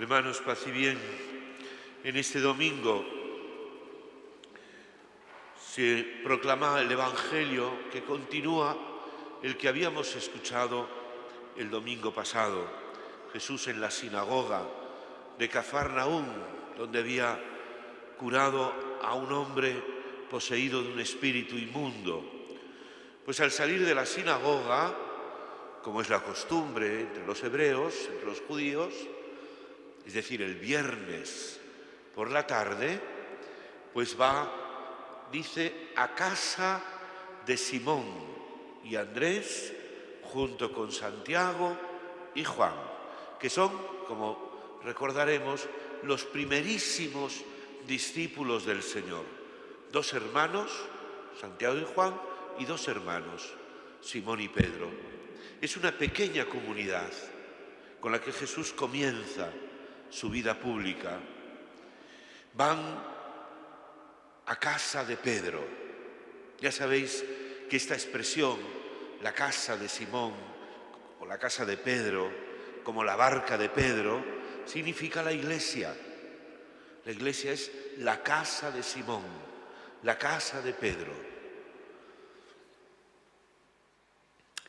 Hermanos, paz y bien, en este domingo se proclama el Evangelio que continúa el que habíamos escuchado el domingo pasado. Jesús en la sinagoga de Cafarnaúm, donde había curado a un hombre poseído de un espíritu inmundo. Pues al salir de la sinagoga, como es la costumbre entre los hebreos, entre los judíos, es decir, el viernes por la tarde, pues va, dice, a casa de Simón y Andrés, junto con Santiago y Juan, que son, como recordaremos, los primerísimos discípulos del Señor. Dos hermanos, Santiago y Juan, y dos hermanos, Simón y Pedro. Es una pequeña comunidad con la que Jesús comienza su vida pública. Van a casa de Pedro. Ya sabéis que esta expresión, la casa de Simón o la casa de Pedro, como la barca de Pedro, significa la iglesia. La iglesia es la casa de Simón, la casa de Pedro.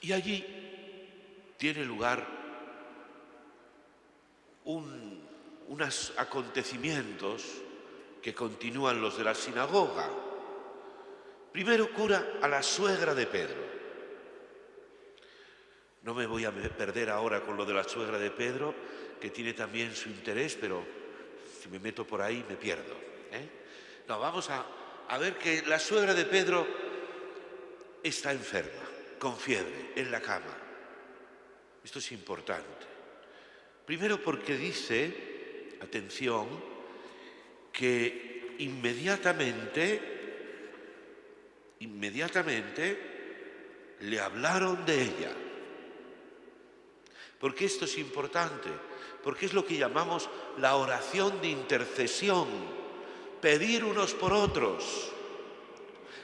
Y allí tiene lugar unos acontecimientos que continúan los de la sinagoga. Primero cura a la suegra de Pedro. No me voy a perder ahora con lo de la suegra de Pedro, que tiene también su interés, pero si me meto por ahí me pierdo. No, vamos a ver que la suegra de Pedro está enferma, con fiebre, en la cama. Esto es importante. Primero porque dice, atención, que inmediatamente le hablaron de ella. ¿Por qué esto es importante? Porque es lo que llamamos la oración de intercesión, pedir unos por otros.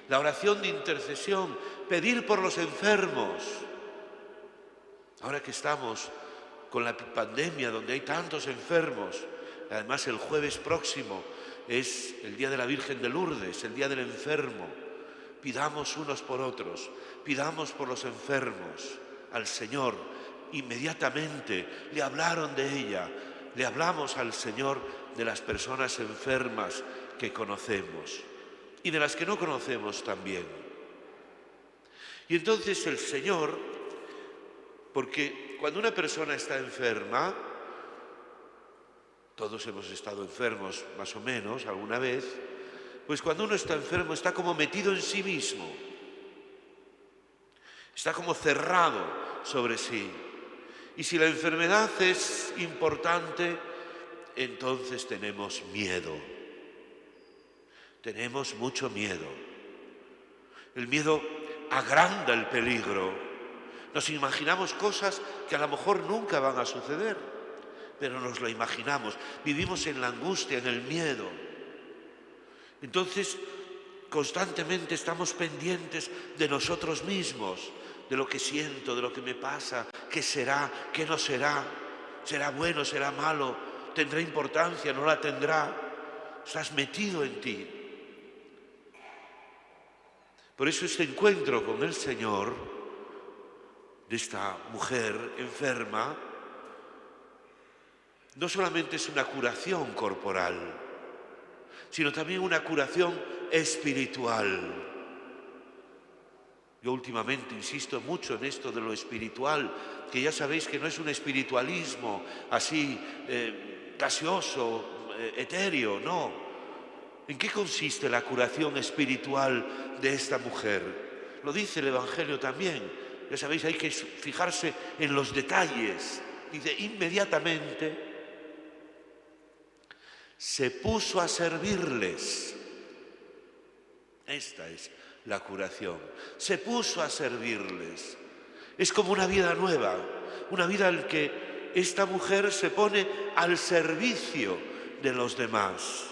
La oración de intercesión, pedir por los enfermos. Ahora que estamos con la pandemia, donde hay tantos enfermos, además el jueves próximo es el Día de la Virgen de Lourdes, el Día del Enfermo. Pidamos unos por otros, pidamos por los enfermos al Señor. Inmediatamente le hablaron de ella, le hablamos al Señor de las personas enfermas que conocemos y de las que no conocemos también. Y entonces el Señor, porque cuando una persona está enferma, todos hemos estado enfermos más o menos alguna vez, pues cuando uno está enfermo está como metido en sí mismo, está como cerrado sobre sí. Y si la enfermedad es importante, entonces tenemos miedo. Tenemos mucho miedo. El miedo agranda el peligro. Nos imaginamos cosas que a lo mejor nunca van a suceder, pero nos lo imaginamos. Vivimos en la angustia, en el miedo. Entonces, constantemente estamos pendientes de nosotros mismos, de lo que siento, de lo que me pasa, qué será, qué no será, será bueno, será malo, tendrá importancia, no la tendrá. Estás metido en ti. Por eso este encuentro con el Señor, de esta mujer enferma, no solamente es una curación corporal, sino también una curación espiritual. Yo últimamente insisto mucho en esto de lo espiritual, que ya sabéis que no es un espiritualismo así gaseoso, etéreo, no. ¿En qué consiste la curación espiritual de esta mujer? Lo dice el Evangelio también. Ya sabéis, hay que fijarse en los detalles. Dice, inmediatamente se puso a servirles. Esta es la curación. Se puso a servirles. Es como una vida nueva, una vida en que esta mujer se pone al servicio de los demás.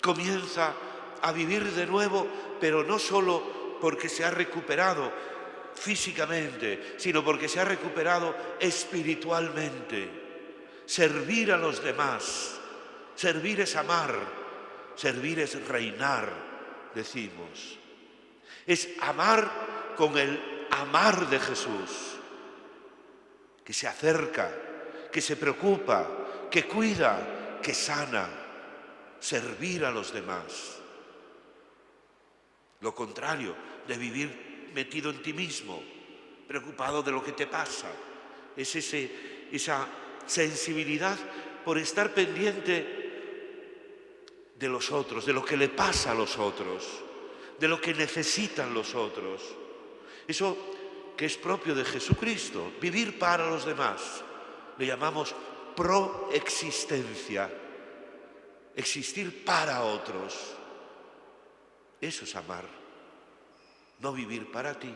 Comienza a vivir de nuevo, pero no solo porque se ha recuperado físicamente, sino porque se ha recuperado espiritualmente. Servir a los demás. Servir es amar. Servir es reinar, decimos. Es amar con el amar de Jesús, que se acerca, que se preocupa, que cuida, que sana. Servir a los demás. Lo contrario de vivir metido en ti mismo, preocupado de lo que te pasa. Es esa sensibilidad por estar pendiente de los otros, de lo que le pasa a los otros, de lo que necesitan los otros. Eso que es propio de Jesucristo, vivir para los demás. Le llamamos proexistencia, existir para otros. Eso es amar. No vivir para ti,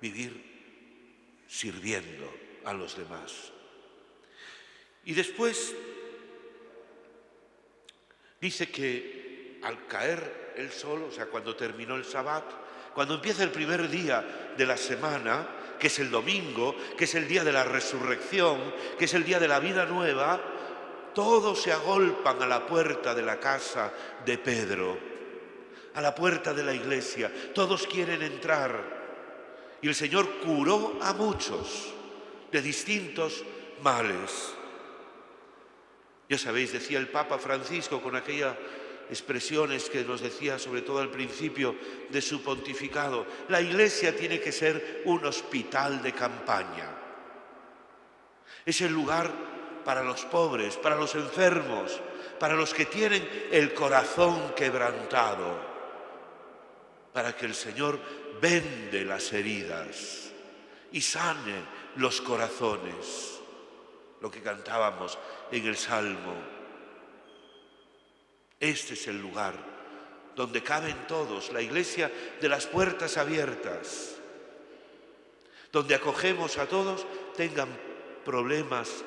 vivir sirviendo a los demás. Y después dice que al caer el sol, o sea, cuando terminó el Sabbat, cuando empieza el primer día de la semana, que es el domingo, que es el día de la resurrección, que es el día de la vida nueva, todos se agolpan a la puerta de la casa de Pedro, a la puerta de la iglesia. Todos quieren entrar. Y el Señor curó a muchos de distintos males. Ya sabéis, decía el Papa Francisco con aquellas expresiones que nos decía sobre todo al principio de su pontificado: la iglesia tiene que ser un hospital de campaña. Es el lugar para los pobres, para los enfermos, para los que tienen el corazón quebrantado, para que el Señor vende las heridas y sane los corazones. Lo que cantábamos en el Salmo. Este es el lugar donde caben todos, la iglesia de las puertas abiertas, donde acogemos a todos, tengan problemas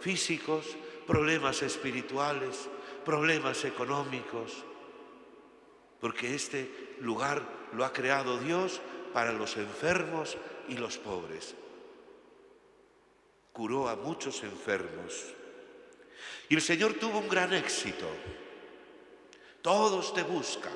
físicos, problemas espirituales, problemas económicos, porque este lugar lo ha creado Dios para los enfermos y los pobres. Curó a muchos enfermos. Y el Señor tuvo un gran éxito. Todos te buscan,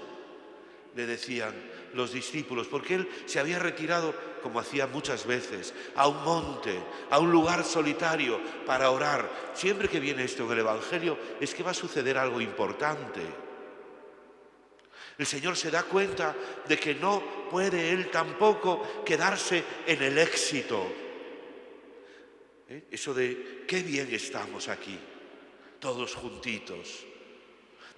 le decían los discípulos, porque Él se había retirado, como hacía muchas veces, a un monte, a un lugar solitario para orar. Siempre que viene esto en el Evangelio es que va a suceder algo importante. El Señor se da cuenta de que no puede Él tampoco quedarse en el éxito. Eso de qué bien estamos aquí, todos juntitos.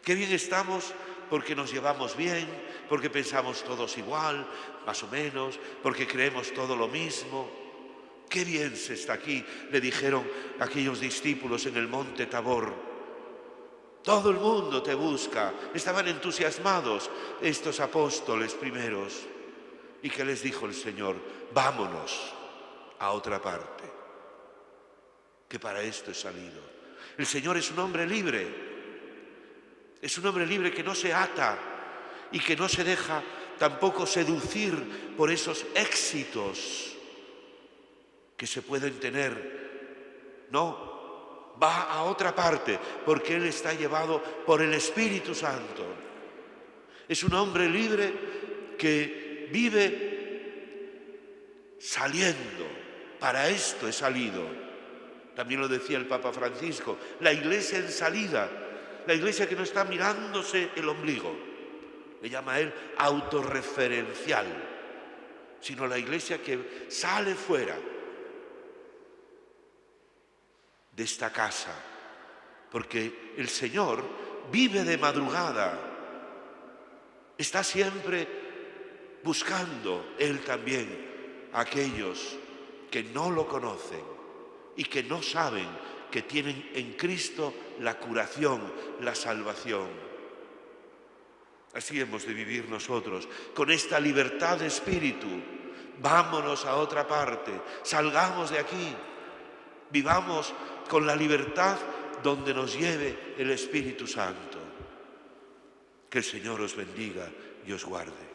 Qué bien estamos porque nos llevamos bien, porque pensamos todos igual, más o menos, porque creemos todo lo mismo. Qué bien se está aquí, le dijeron aquellos discípulos en el monte Tabor. Todo el mundo te busca. Estaban entusiasmados estos apóstoles primeros. ¿Y qué les dijo el Señor? Vámonos a otra parte, que para esto he salido. El Señor es un hombre libre. Es un hombre libre que no se ata y que no se deja tampoco seducir por esos éxitos que se pueden tener. No, va a otra parte porque Él está llevado por el Espíritu Santo. Es un hombre libre que vive saliendo. Para esto he salido. También lo decía el Papa Francisco, la iglesia en salida, la iglesia que no está mirándose el ombligo, le llama a él autorreferencial, sino la iglesia que sale fuera de esta casa, porque el Señor vive de madrugada, está siempre buscando Él también a aquellos que no lo conocen y que no saben que tienen en Cristo la curación, la salvación. Así hemos de vivir nosotros, con esta libertad de espíritu. Vámonos a otra parte, salgamos de aquí, vivamos con la libertad donde nos lleve el Espíritu Santo. Que el Señor os bendiga y os guarde.